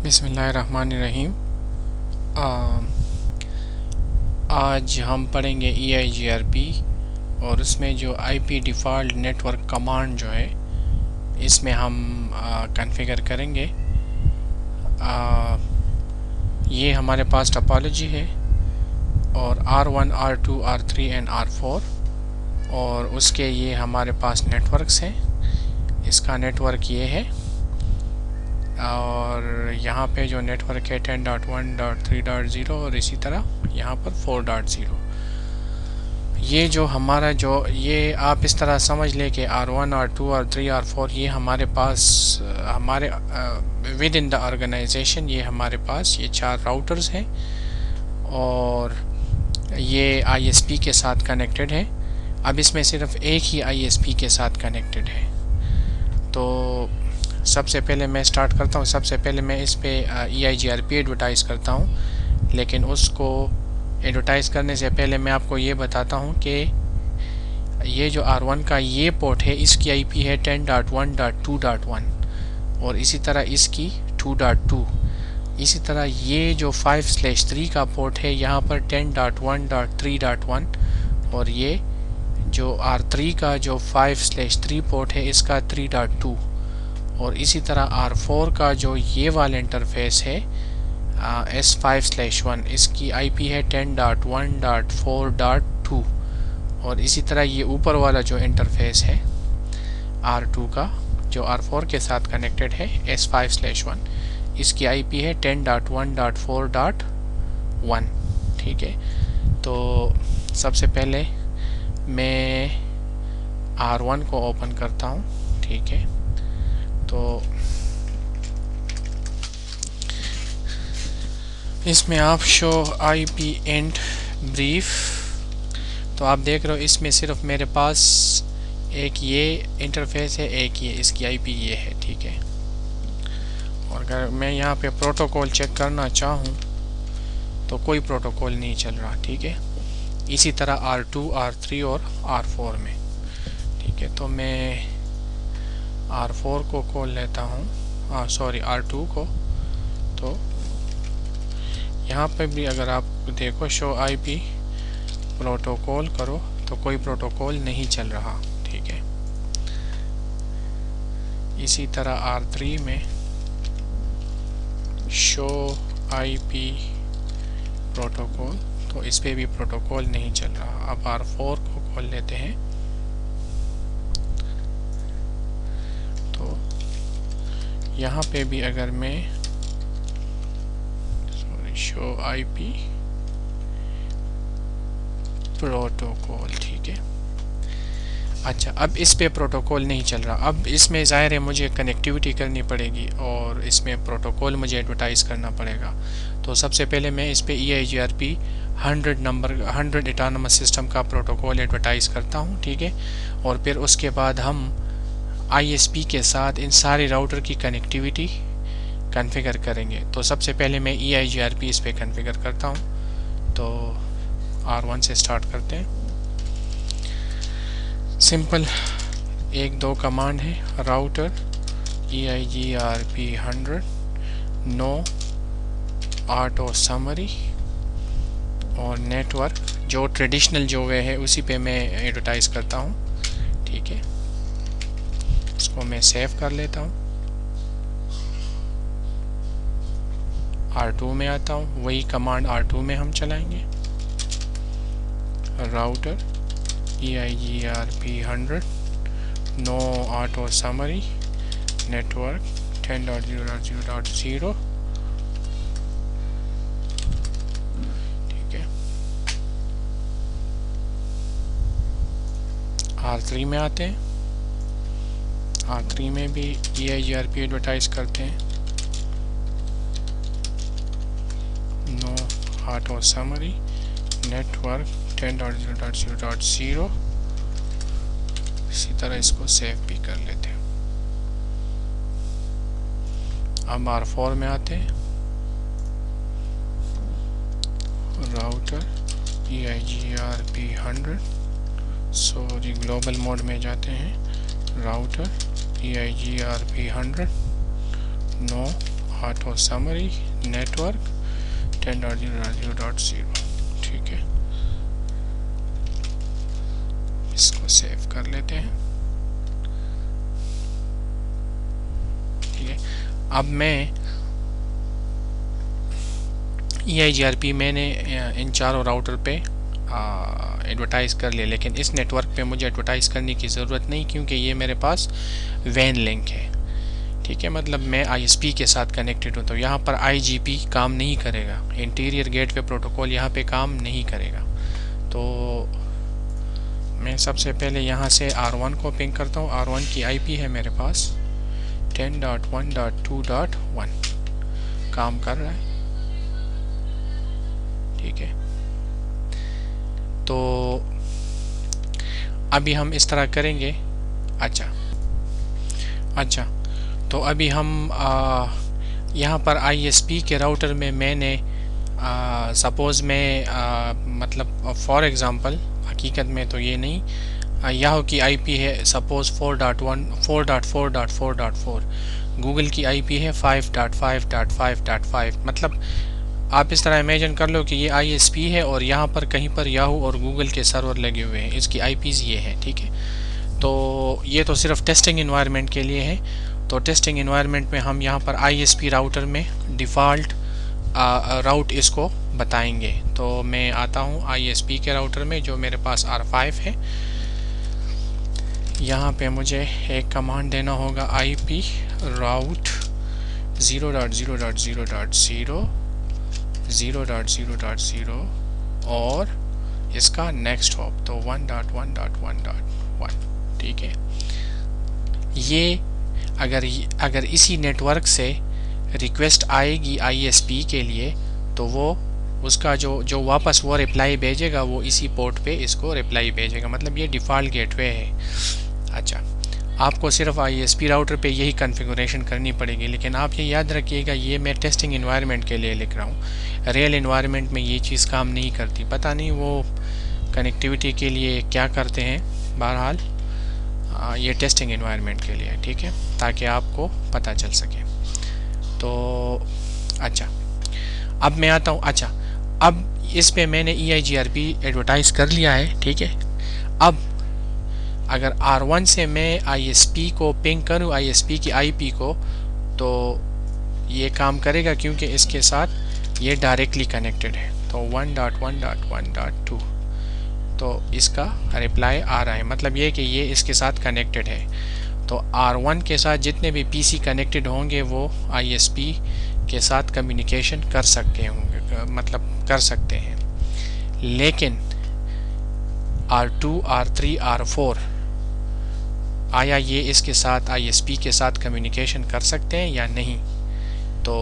بسم اللہ الرحمن الرحیم۔ آج ہم پڑھیں گے EIGRP اور اس میں جو IP default network command جو ہے اس میں ہم کنفیگر کریں گے۔ یہ ہمارے پاس ٹپالوجی ہے اور R1 R2 R3 and R4 اور اس کے یہ ہمارے پاس نیٹ ورکس ہیں۔ اس کا نیٹ ورک یہ ہے اور یہاں پہ جو نیٹ ورک ہے 10.1.3.0 اور اسی طرح یہاں پر 4.0۔ یہ جو ہمارا یہ آپ اس طرح سمجھ لیں کہ R1 R2 R3 R4 یہ ہمارے پاس ہمارے ود ان دا آرگنائزیشن یہ ہمارے پاس یہ 4 راؤٹرز ہیں اور یہ ISP کے ساتھ کنیکٹڈ ہے۔ اب اس میں صرف ایک ہی ISP کے ساتھ کنیکٹڈ ہے۔ تو سب سے پہلے میں سٹارٹ کرتا ہوں۔ سب سے پہلے میں اس پہ EIGRP ایڈورٹائز کرتا ہوں، لیکن اس کو ایڈورٹائز کرنے سے پہلے میں آپ کو یہ بتاتا ہوں کہ یہ جو R1 کا یہ پورٹ ہے اس کی IP ہے 10.1.2.1 اور اسی طرح اس کی 2.2۔ اسی طرح یہ جو 5/3 کا پورٹ ہے یہاں پر 10.1.3.1 اور یہ جو R3 کا جو 5/3 پورٹ ہے اس کا 3.2 اور اسی طرح R4 کا جو یہ والا انٹرفیس ہے S5/1 اس کی IP ہے 10.1.4.2 اور اسی طرح یہ اوپر والا جو انٹرفیس ہے R2 کا جو R4 کے ساتھ کنیکٹڈ ہے S5/1 اس کی IP ہے 10.1.4.1۔ ٹھیک ہے، تو سب سے پہلے میں R1 کو اوپن کرتا ہوں۔ ٹھیک ہے، تو اس میں آپ شو IP اینڈ بریف، تو آپ دیکھ رہے ہو اس میں صرف میرے پاس ایک یہ انٹرفیس ہے، ایک یہ اس کی IP یہ ہے۔ ٹھیک ہے، اور اگر میں یہاں پہ پروٹوکول چیک کرنا چاہوں تو کوئی پروٹوکول نہیں چل رہا۔ ٹھیک ہے، اسی طرح R2 R3 اور R4 میں۔ ٹھیک ہے، تو میں R4 کو کھول لیتا ہوں، R2 کو۔ تو یہاں پہ بھی اگر آپ دیکھو شو IP پروٹوکول کرو تو کوئی پروٹوکول نہیں چل رہا۔ ٹھیک ہے، اسی طرح R3 میں شو IP پروٹوکول، تو اس پہ بھی پروٹوکول نہیں چل رہا۔ اب R4 کو کھول لیتے ہیں، تو یہاں پہ بھی اگر میں شو IP پروٹوکول، ٹھیک ہے، اچھا اب اس پہ پروٹوکول نہیں چل رہا۔ اب اس میں ظاہر ہے مجھے کنیکٹیوٹی کرنی پڑے گی اور اس میں پروٹوکول مجھے ایڈورٹائز کرنا پڑے گا۔ تو سب سے پہلے میں اس پہ EIGRP 100 اٹانومس سسٹم کا پروٹوکول ایڈورٹائز کرتا ہوں۔ ٹھیک ہے، اور پھر اس کے بعد ہم ISP کے ساتھ ان سارے راؤٹر کی کنیکٹیوٹی کنفیگر کریں گے۔ تو سب سے پہلے میں EIGRP اس پہ کنفیگر کرتا ہوں۔ تو R1 سے سٹارٹ کرتے ہیں۔ سمپل 1-2 کمانڈ ہے، راؤٹر EIGRP 100 نو آٹو سمری اور نیٹ ورک جو ٹریڈیشنل جو وے ہے اسی پہ میں ایڈورٹائز کرتا ہوں۔ ٹھیک ہے، اس کو میں سیو کر لیتا ہوں۔ R2 میں آتا ہوں، وہی کمانڈ R2 میں ہم چلائیں گے، راؤٹر EIGRP 100 نو آٹو سمری نیٹ ورک 10.0.0.0۔ ٹھیک ہے، R3 میں آتے ہیں، R3 میں بھی EIGRP ایڈورٹائز کرتے ہیں، نو آٹو سمری نیٹ ورک 10.0.0.0۔ اسی طرح اس کو سیو بھی کر لیتے ہیں۔ اب R4 میں آتے ہیں، راؤٹر EIGRP 100 گلوبل موڈ میں جاتے ہیں، راؤٹر EIGRP 100 نو آٹو سمری نیٹورک 10.0.0.0. ٹھیک ہے، اس کو سیو کر لیتے ہیں. ٹھیک ہے، اب میں EIGRP میں نے ان چاروں راؤٹر پہ ایڈورٹائز کر لیا، لیکن اس نیٹ ورک پہ مجھے ایڈورٹائز کرنے کی ضرورت نہیں کیونکہ یہ میرے پاس وین لنک ہے. ٹھیک ہے، مطلب میں ISP کے ساتھ کنیکٹڈ ہوں، تو یہاں پر IGP کام نہیں کرے گا، انٹیریئر گیٹ وے پروٹوکول یہاں پہ کام نہیں کرے گا. تو میں سب سے پہلے یہاں سے R1 کو پنگ کرتا ہوں. R1 کی IP ہے میرے پاس 10.1.2.1 کام کر رہا ہے. ٹھیک ہے، تو ابھی ہم اس طرح کریں گے. اچھا تو ابھی ہم یہاں پر ISP کے راؤٹر میں نے سپوز میں مطلب فار ایگزامپل، حقیقت میں تو یہ نہیں، یاہو کی IP ہے سپوز 4.1 گوگل کی IP ہے 5.5.5.5. مطلب آپ اس طرح امیجن کر لو کہ یہ ISP ہے اور یہاں پر کہیں پر یاہو اور گوگل کے سرور لگے ہوئے ہیں، اس کی IPs یہ ہیں. ٹھیک ہے، تو یہ تو صرف ٹیسٹنگ انوائرمنٹ کے لیے ہے. تو ٹیسٹنگ انوائرمنٹ میں ہم یہاں پر ISP راؤٹر میں ڈیفالٹ راؤٹ اس کو بتائیں گے. تو میں آتا ہوں ISP کے راؤٹر میں جو میرے پاس R5 ہے. یہاں پہ مجھے ایک کمانڈ دینا ہوگا IP راؤٹ 0.0.0.0 0.0.0 اور اس کا نیکسٹ ہاپ تو 1.1.1.1. ٹھیک ہے، یہ اگر اسی نیٹ ورک سے ریکویسٹ آئے گی ISP کے لیے تو وہ اس کا جو واپس وہ رپلائی بھیجے گا وہ اسی پورٹ پہ اس کو رپلائی بھیجے گا. مطلب یہ ڈیفالٹ گیٹ وے ہے. اچھا، آپ کو صرف ISP راؤٹر پہ یہی کنفیگوریشن کرنی پڑے گی، لیکن آپ یہ یاد رکھیے گا یہ میں ٹیسٹنگ انوائرمنٹ کے لیے لکھ رہا ہوں. ریئل انوائرمنٹ میں یہ چیز کام نہیں کرتی، پتہ نہیں وہ کنیکٹیوٹی کے لیے کیا کرتے ہیں. بہرحال یہ ٹیسٹنگ انوائرمنٹ کے لیے. ٹھیک ہے، تاکہ آپ کو پتہ چل سکے. تو اچھا، اب میں آتا ہوں. اچھا، اب اس پہ میں نے EIGRP ایڈورٹائز کر لیا ہے. ٹھیک ہے، اب اگر R1 سے میں ISP کو پنگ کروں ISP کی IP کو تو یہ کام کرے گا کیونکہ اس کے ساتھ یہ ڈائریکٹلی کنیکٹڈ ہے. تو 1.1.1.2 تو اس کا رپلائی آ رہا ہے. مطلب یہ کہ یہ اس کے ساتھ کنیکٹڈ ہے. تو R1 کے ساتھ جتنے بھی PC کنیکٹڈ ہوں گے وہ ISP کے ساتھ کمیونیکیشن کر سکتے ہوں گے، مطلب کر سکتے ہیں. لیکن R2 R3 R4 آیا یہ اس کے ساتھ ISP کے ساتھ کمیونیکیشن کر سکتے ہیں یا نہیں؟ تو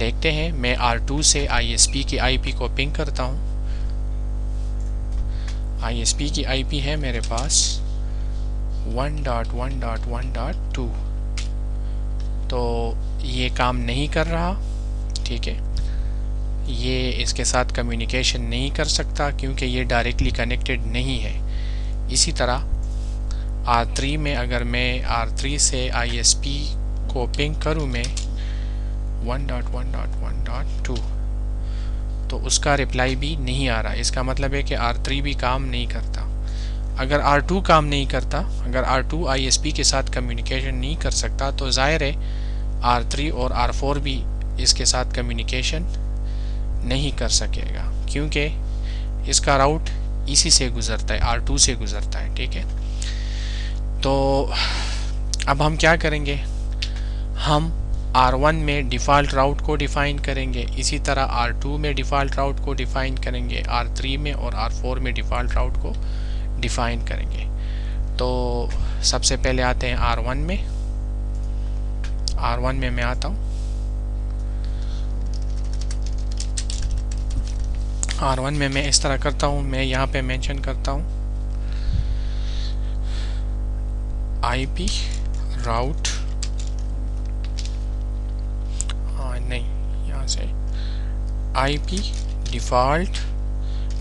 دیکھتے ہیں. میں R2 سے ISP کی IP کو پنگ کرتا ہوں. ISP کی IP ہے میرے پاس 1.1.1.2. تو یہ کام نہیں کر رہا. ٹھیک ہے، یہ اس کے ساتھ کمیونیکیشن نہیں کر سکتا کیونکہ یہ ڈائریکٹلی کنیکٹڈ نہیں ہے. اسی طرح R3 میں اگر میں R3 سے ISP کو پنگ کروں میں 1.1.1.2 تو اس کا رپلائی بھی نہیں آ رہا. اس کا مطلب ہے کہ R3 بھی کام نہیں کرتا. اگر R2 کام نہیں کرتا، اگر R2 ISP کے ساتھ کمیونیکیشن نہیں کر سکتا تو ظاہر ہے R3 اور R4 بھی اس کے ساتھ کمیونیکیشن نہیں کر سکے گا کیونکہ اس کا راؤٹ اسی سے گزرتا ہے، R2 سے گزرتا ہے. ٹھیک ہے، تو اب ہم کیا کریں گے؟ ہم R1 میں ڈیفالٹ راؤٹ کو ڈیفائن کریں گے، اسی طرح R2 میں ڈیفالٹ راؤٹ کو ڈیفائن کریں گے، R3 میں اور R4 میں ڈیفالٹ راؤٹ کو ڈیفائن کریں گے. تو سب سے پہلے آتے ہیں R1 میں. R1 میں آتا ہوں. R1 میں اس طرح کرتا ہوں، میں یہاں پہ مینشن کرتا ہوں IP راؤٹ، نہیں یہاں سے IP ڈیفالٹ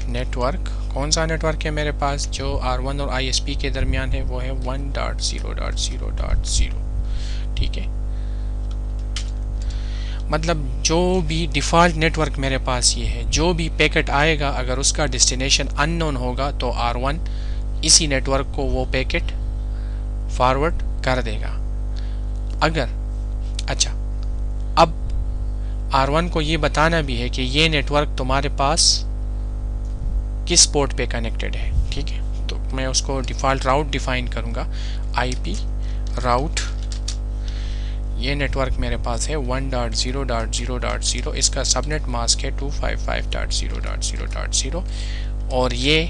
نیٹ ورک. کون سا نیٹ ورک ہے میرے پاس جو R1 اور ISP کے درمیان ہے؟ وہ ہے 1.0.0.0. ٹھیک ہے، مطلب جو بھی ڈیفالٹ نیٹ ورک میرے پاس یہ ہے، جو بھی پیکٹ آئے گا اگر اس کا ڈیسٹینیشن ان نون ہوگا تو R1 اسی نیٹ ورک کو وہ پیکٹ فارورڈ کر دے گا. اگر اچھا اب R1 کو یہ بتانا بھی ہے کہ یہ نیٹ ورک تمہارے پاس کس پورٹ پہ کنیکٹڈ ہے. ٹھیک ہے، تو میں اس کو ڈیفالٹ راؤٹ ڈیفائن کروں گا، آئی پی راؤٹ. یہ نیٹ ورک میرے پاس ہے 1.0.0.0، اس کا سب نیٹ ماسک ہے 255.0.0.0، اور یہ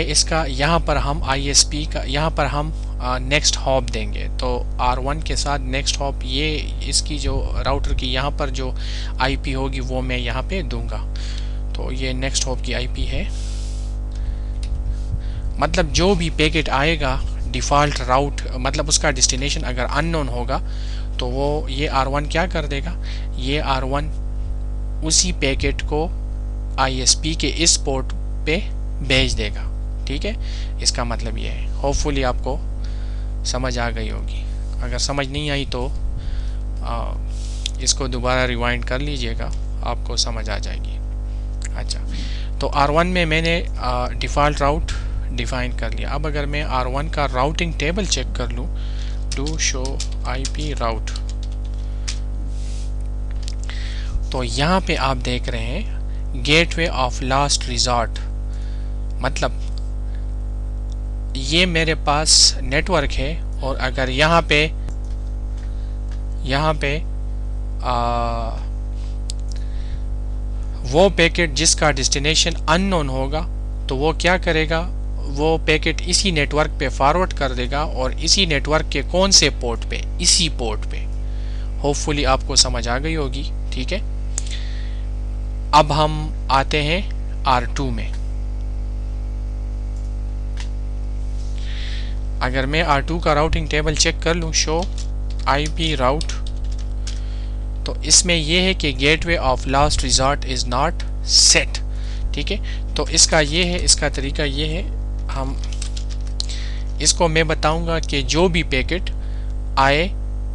اس کا یہاں پر ہم آئی ایس پی کا یہاں پر ہم نیکسٹ ہاپ دیں گے. تو R1 کے ساتھ نیکسٹ ہاپ یہ اس کی جو راؤٹر کی یہاں پر جو آئی پی ہوگی وہ میں یہاں پہ دوں گا. تو یہ نیکسٹ ہاپ کی آئی پی ہے. مطلب جو بھی پیکٹ آئے گا ڈیفالٹ راؤٹ، مطلب اس کا ڈیسٹینیشن اگر ان نون ہوگا تو وہ یہ R1 کیا کر دے گا، یہ R1 اسی پیکٹ کو آئی ایس پی کے اس پورٹ پہ بھیج دے گا. ٹھیک ہے، اس کا مطلب یہ ہے. ہوپ فلی آپ کو سمجھ آ گئی ہوگی. اگر سمجھ نہیں آئی تو اس کو دوبارہ ریوائنڈ کر لیجئے گا، آپ کو سمجھ آ جائے گی. اچھا، تو R1 میں میں نے ڈیفالٹ راؤٹ ڈیفائن کر لیا. اب اگر میں R1 کا راؤٹنگ ٹیبل چیک کر لوں، do show I P route, تو یہاں پہ آپ دیکھ رہے ہیں gateway of last resort. مطلب یہ میرے پاس نیٹ ورک ہے، اور اگر یہاں پہ وہ پیکٹ جس کا ڈیسٹینیشن ان نون ہوگا تو وہ کیا کرے گا، وہ پیکٹ اسی نیٹ ورک پہ فارورڈ کر دے گا، اور اسی نیٹ ورک کے کون سے پورٹ پہ، اسی پورٹ پہ. ہوپ فلی آپ کو سمجھ آ گئی ہوگی. ٹھیک ہے، اب ہم آتے ہیں R2 میں. اگر میں R2 کا راؤٹنگ ٹیبل چیک کر لوں، شو آئی پی راؤٹ، تو اس میں یہ ہے کہ gateway of last resort is not set. ٹھیک ہے، تو اس کا یہ ہے، اس کا طریقہ یہ ہے، ہم اس کو میں بتاؤں گا کہ جو بھی پیکٹ آئے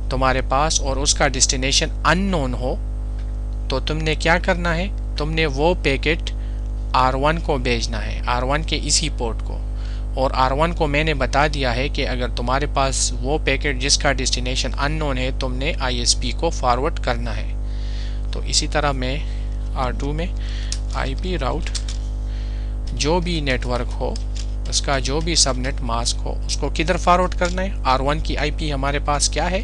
تمہارے پاس اور اس کا ڈیسٹینیشن ان نون ہو تو تم نے کیا کرنا ہے، تم نے وہ پیکٹ R1 کو بھیجنا ہے، R1 کے اسی پورٹ کو. اور R1 کو میں نے بتا دیا ہے کہ اگر تمہارے پاس وہ پیکٹ جس کا ڈیسٹینیشن ان نون ہے تم نے آئی ایس پی کو فارورڈ کرنا ہے. تو اسی طرح میں R2 میں آئی پی راؤٹ، جو بھی نیٹ ورک ہو اس کا جو بھی سب نیٹ ماسک ہو اس کو کدھر فارورڈ کرنا ہے. R1 کی آئی پی ہمارے پاس کیا ہے،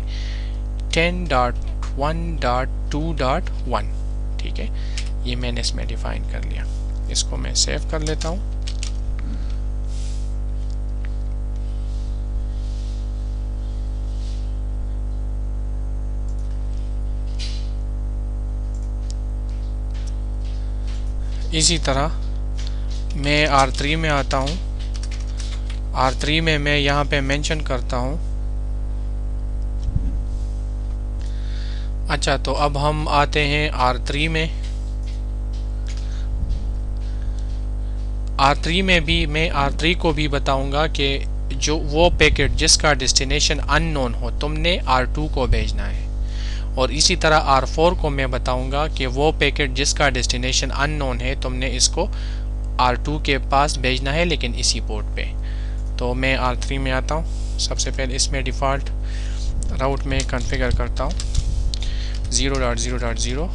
10.1.2.1. ٹھیک ہے، یہ میں نے اس میں ڈیفائن کر لیا. اس کو میں سیو کر لیتا ہوں. اسی طرح میں R3 میں آتا ہوں. R3 میں میں یہاں پہ مینشن کرتا ہوں. اچھا، تو اب ہم آتے ہیں R3 میں. R3 میں بھی میں R3 کو بھی بتاؤں گا کہ جو وہ پیکٹ جس کا ڈیسٹینیشن ان نون ہو تم نے R2 کو بھیجنا ہے. اور اسی طرح R4 کو میں بتاؤں گا کہ وہ پیکٹ جس کا ڈیسٹینیشن ان نون ہے تم نے اس کو R2 کے پاس بھیجنا ہے لیکن اسی پورٹ پہ. تو میں R3 میں آتا ہوں. سب سے پہلے اس میں ڈیفالٹ راؤٹ میں کنفیگر کرتا ہوں 0.0.0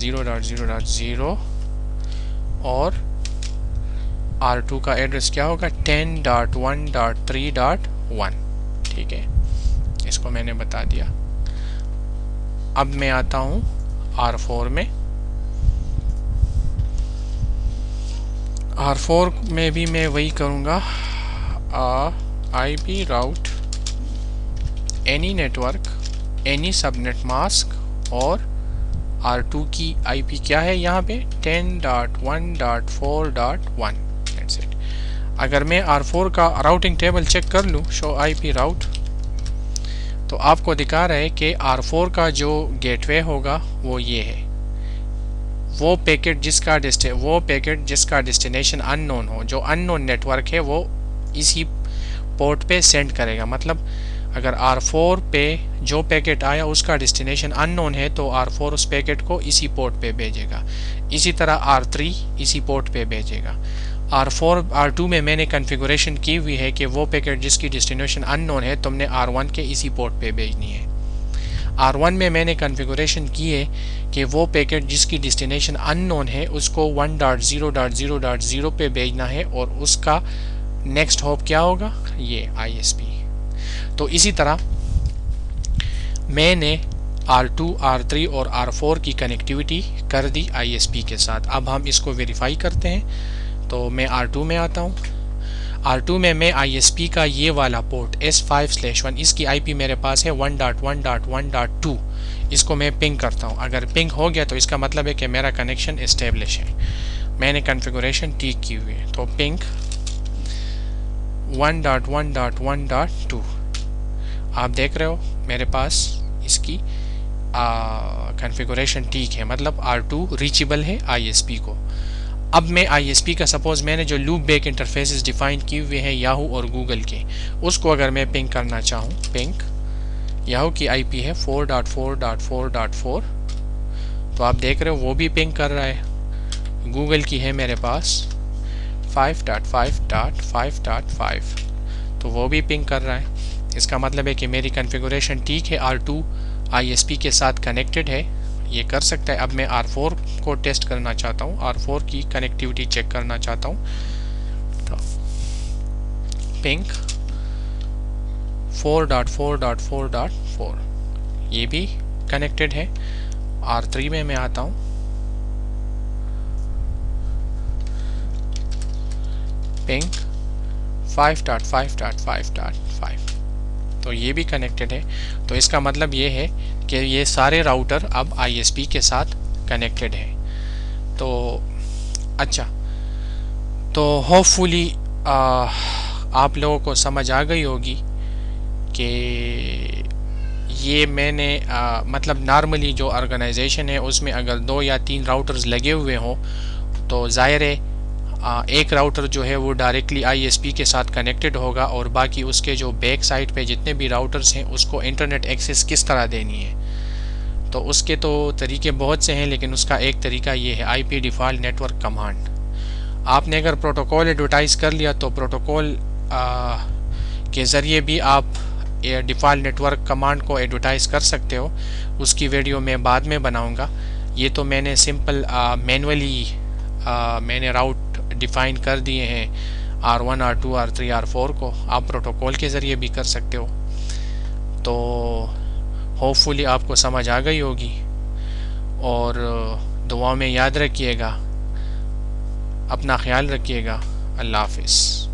0.0.0 اور R2 کا ایڈریس کیا ہوگا 10.1.3.1. ٹھیک ہے، اس کو میں نے بتا دیا. اب میں آتا ہوں R4 میں. R4 میں بھی میں وہی کروں گا، I P route any network any subnet mask, اور R2 کی آئی پی کیا ہے یہاں پہ 10.1.4.1. اگر میں R4 کا راؤٹنگ ٹیبل چیک کر لوں، شو آئی پی راؤٹ، تو آپ کو دکھا رہا ہے کہ R4 کا جو گیٹ وے ہوگا وہ یہ ہے. وہ پیکٹ جس کا ڈیسٹینیشن ان نون ہو، جو ان نون نیٹ ورک ہے وہ اسی پورٹ پہ سینڈ کرے گا. مطلب اگر R4 پہ جو پیکٹ آیا اس کا ڈیسٹینیشن ان نون ہے تو R4 اس پیکٹ کو اسی پورٹ پہ بھیجے گا. اسی طرح R3 اسی پورٹ پہ بھیجے گا. R2 میں میں نے کنفیگوریشن کی ہوئی ہے کہ وہ پیکٹ جس کی ڈیسٹینیشن ان نون ہے تم نے R1 کے اسی پورٹ پہ بھیجنی ہے. R1 میں میں نے کنفیگوریشن کی ہے کہ وہ پیکٹ جس کی ڈیسٹینیشن ان نون ہے اس کو 1.0.0.0 پہ بھیجنا ہے اور اس کا نیکسٹ ہوپ کیا ہوگا؟ یہ ISP. تو اسی طرح میں نے R2 R3 اور R4 کی کنیکٹیوٹی کر دی ISP کے ساتھ. اب ہم اس کو ویریفائی کرتے ہیں. تو میں R2 میں آتا ہوں. R2 میں ISP کا یہ والا پورٹ S5/1 اس کی IP میرے پاس ہے 1.1.1.2. اس کو میں پنگ کرتا ہوں. اگر پنگ ہو گیا تو اس کا مطلب ہے کہ میرا کنیکشن اسٹیبلش ہے. میں نے کنفیگوریشن ٹھیک کی ہوئی ہے. تو پنگ 1.1.1.2 آپ دیکھ رہے ہو میرے پاس اس کی کنفیگوریشن ٹھیک ہے، مطلب R2 ریچیبل ہے ISP کو. اب میں ISP کا سپوز میں نے جو لوپ بیک انٹرفیسز ڈیفائن کیے ہوئے ہیں یاہو اور گوگل کے، اس کو اگر میں پنگ کرنا چاہوں، پنگ یاہو کی IP ہے 4.4.4.4. تو آپ دیکھ رہے ہو وہ بھی پنگ کر رہا ہے. گوگل کی ہے میرے پاس 5.5.5.5 تو وہ بھی پنگ کر رہا ہے. اس کا مطلب ہے کہ میری کنفیگوریشن ٹھیک ہے، R2 ISP کے ساتھ کنیکٹڈ ہے، یہ کر سکتا ہے. اب میں R4 کو ٹیسٹ کرنا چاہتا ہوں، R4 کی کنیکٹیوٹی چیک کرنا چاہتا ہوں. تو پنگ 4.4.4.4 یہ بھی کنیکٹڈ ہے. R3 میں آتا ہوں، پنگ 5.5.5.5 تو یہ بھی کنیکٹڈ ہے. تو اس کا مطلب یہ ہے کہ یہ سارے راؤٹر اب ISP کے ساتھ کنیکٹڈ ہے. تو اچھا، تو ہوپ فلی آپ لوگوں کو سمجھ آ گئی ہوگی کہ یہ میں نے مطلب نارملی جو آرگنائزیشن ہے اس میں اگر 2 یا 3 راؤٹرز لگے ہوئے ہوں تو ظاہر ہے ایک راؤٹر جو ہے وہ ڈائریکٹلی ISP کے ساتھ کنیکٹڈ ہوگا اور باقی اس کے جو بیک سائڈ پہ جتنے بھی راؤٹرز ہیں اس کو انٹرنیٹ ایکسیس کس طرح دینی ہے. تو اس کے تو طریقے بہت سے ہیں، لیکن اس کا ایک طریقہ یہ ہے IP ڈیفالٹ نیٹورک کمانڈ. آپ نے اگر پروٹوکول ایڈورٹائز کر لیا تو پروٹوکول کے ذریعے بھی آپ ڈیفالٹ نیٹورک کمانڈ کو ایڈورٹائز کر سکتے ہو. اس کی ویڈیو میں بعد میں بناؤں گا. یہ تو میں نے سمپل مینولی میں نے راؤٹ ڈیفائن کر دیے ہیں R1 R2 R3 R4 کو. آپ پروٹوکول کے ذریعے بھی کر سکتے ہو. تو ہوپ فلی آپ کو سمجھ آ گئی ہوگی اور دعا میں یاد رکھیے گا. اپنا خیال رکھیے گا. اللہ حافظ.